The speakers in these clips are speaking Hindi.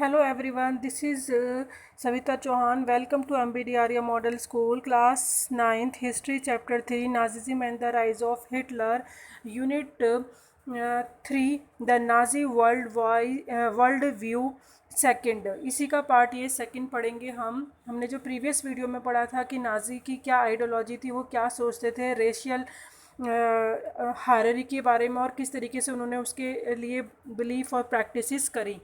Hello everyone, this is Savita Chauhan. Welcome to MBDRA Model School, Class 9th, History Chapter 3, Nazism and the Rise of Hitler, Unit 3, The Nazi World View second. इसी का पार्ट ये सेकंड पढ़ेंगे हमने जो प्रीवियस वीडियो में पढ़ा था कि नाजी की क्या आइडियोलॉजी थी, वो क्या सोचते थे रेशियल हायरार्की के बारे में और किस तरीके से उन्होंने उसके लिए बिलीफ और प्रैक्टिसेस करी।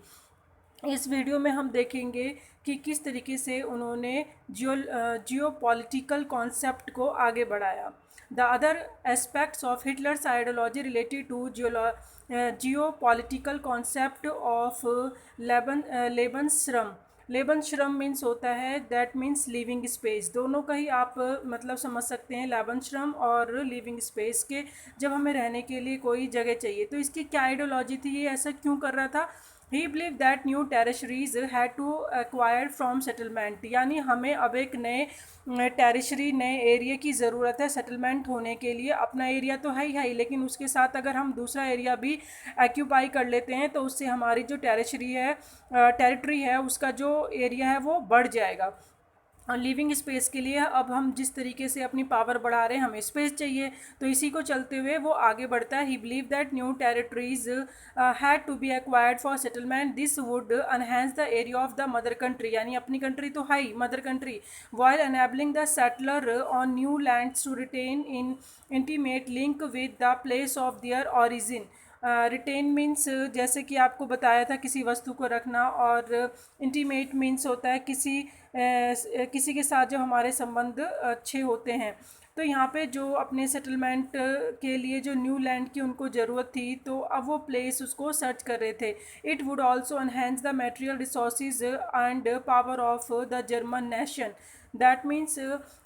इस वीडियो में हम देखेंगे कि किस तरीके से उन्होंने जियो पॉलिटिकल कॉन्सेप्ट को आगे बढ़ाया। The other aspects of Hitler's ideology related to geo political concept of Lebensraum. Lebensraum means होता है दैट मीन्स लिविंग स्पेस। दोनों का ही आप मतलब समझ सकते हैं, लेबनश्रम और लिविंग स्पेस के। जब हमें रहने के लिए कोई जगह चाहिए तो इसकी क्या आइडियोलॉजी थी, ये ऐसा क्यों कर रहा था। He believed that new territories had to acquire from settlement, यानी हमें अब एक नए टेरिशरी नए एरिया की ज़रूरत है सेटलमेंट होने के लिए। अपना एरिया तो है ही लेकिन उसके साथ अगर हम दूसरा एरिया भी एक्यूपाई कर लेते हैं तो उससे हमारी जो टेरिटरी है उसका जो एरिया है वो बढ़ जाएगा। लिविंग स्पेस के लिए अब हम जिस तरीके से अपनी पावर बढ़ा रहे हैं, हमें स्पेस चाहिए, तो इसी को चलते हुए वो आगे बढ़ता है। He believe that new territories had to be acquired for settlement, this would enhance the area of the mother country, यानी अपनी कंट्री तो है ही mother country, while enabling the settler on new lands to retain in intimate link with the place of their origin. Retain means जैसे कि आपको बताया था किसी वस्तु को रखना, और इंटीमेट मीन्स होता है किसी के साथ जब हमारे संबंध अच्छे होते हैं। तो यहाँ पे जो अपने सेटलमेंट के लिए जो न्यू लैंड की उनको ज़रूरत थी, तो अब वो प्लेस उसको सर्च कर रहे थे। It would also enhance the material resources and power of the German nation. That means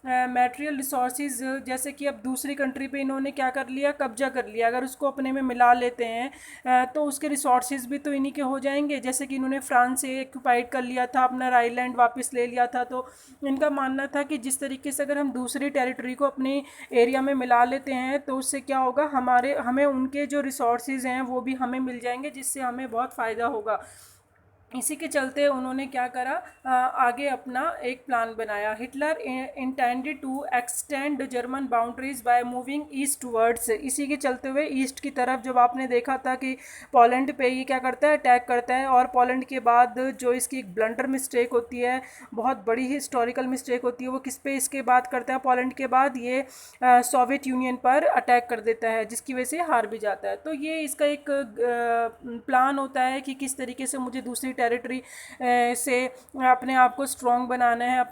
material resources, जैसे कि अब दूसरी कंट्री पे इन्होंने क्या कर लिया, कब्जा कर लिया। अगर उसको अपने में मिला लेते हैं तो उसके रिसोर्सेज भी तो इन्हीं के हो जाएंगे। जैसे कि इन्होंने फ्रांस से एक्यूपाइड कर लिया था, अपना आइलैंड वापस ले लिया था। तो इनका मानना था कि जिस तरीके से अगर हम दूसरी टेरिटरी को अपने एरिया में मिला लेते हैं तो उससे क्या होगा, हमें उनके जो रिसोर्सेज हैं वो भी हमें मिल जाएंगे, जिससे हमें बहुत फ़ायदा होगा। इसी के चलते उन्होंने क्या करा, आगे अपना एक प्लान बनाया। Hitler intended to extend German boundaries by moving eastwards. इसी के चलते हुए ईस्ट की तरफ, जब आपने देखा था कि पोलैंड पे ये क्या करता है, अटैक करता है, और पोलैंड के बाद जो इसकी एक ब्लंडर मिस्टेक होती है, बहुत बड़ी हिस्टोरिकल मिस्टेक होती है, वो किस पे इसके बाद करता है, पोलैंड के बाद ये सोवियत यूनियन पर अटैक कर देता है, जिसकी वजह से हार भी जाता है। तो ये इसका एक प्लान होता है कि किस तरीके से मुझे दूसरी टेरिटरी से अपने आप को स्ट्रॉन्ग बनाना है,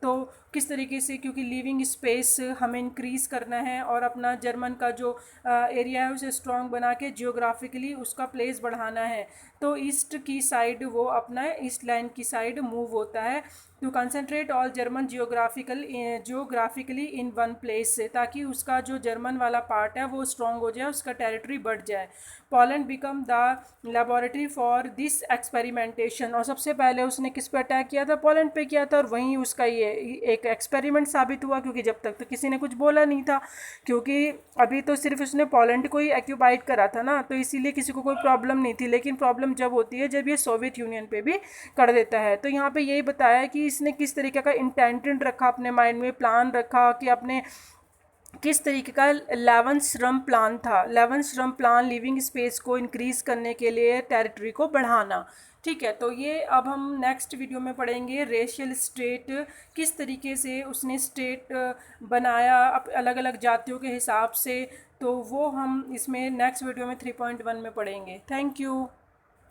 तो किस तरीके से, क्योंकि लिविंग स्पेस हमें इंक्रीज़ करना है और अपना जर्मन का जो एरिया है उसे स्ट्रॉन्ग बना के जियोग्राफिकली उसका प्लेस बढ़ाना है। तो ईस्ट की साइड वो अपना ईस्ट लैंड की साइड मूव होता है to concentrate all German geographically in one place से, ताकि उसका जो जर्मन वाला पार्ट है वो स्ट्रॉन्ग हो जाए, उसका टेरिटरी बढ़ जाए। Poland become the laboratory for this experimentation. और सबसे पहले उसने किस पे अटैक किया था, पोलैंड पे किया था, और वहीं उसका ये एक एक्सपेरिमेंट साबित हुआ, क्योंकि जब तक तो किसी ने कुछ बोला नहीं था, क्योंकि अभी तो सिर्फ उसने पोलैंड को ही एक्यूपाइड करा था ना, तो इसीलिए किसी को कोई प्रॉब्लम नहीं थी। लेकिन प्रॉब्लम जब होती है जब ये सोवियत यूनियन पे भी कर देता है। तो यहाँ पे यही बताया कि इसने किस तरीके का इंटेंटेड रखा, अपने माइंड में प्लान रखा कि अपने किस तरीके का 11 श्रम प्लान था। 11 श्रम प्लान लिविंग स्पेस को इंक्रीज़ करने के लिए टेरिटरी को बढ़ाना। ठीक है, तो ये अब हम नेक्स्ट वीडियो में पढ़ेंगे रेशियल स्टेट, किस तरीके से उसने स्टेट बनाया अलग अलग जातियों के हिसाब से। तो वो हम इसमें नेक्स्ट वीडियो में 3.1 में पढ़ेंगे। Thank you.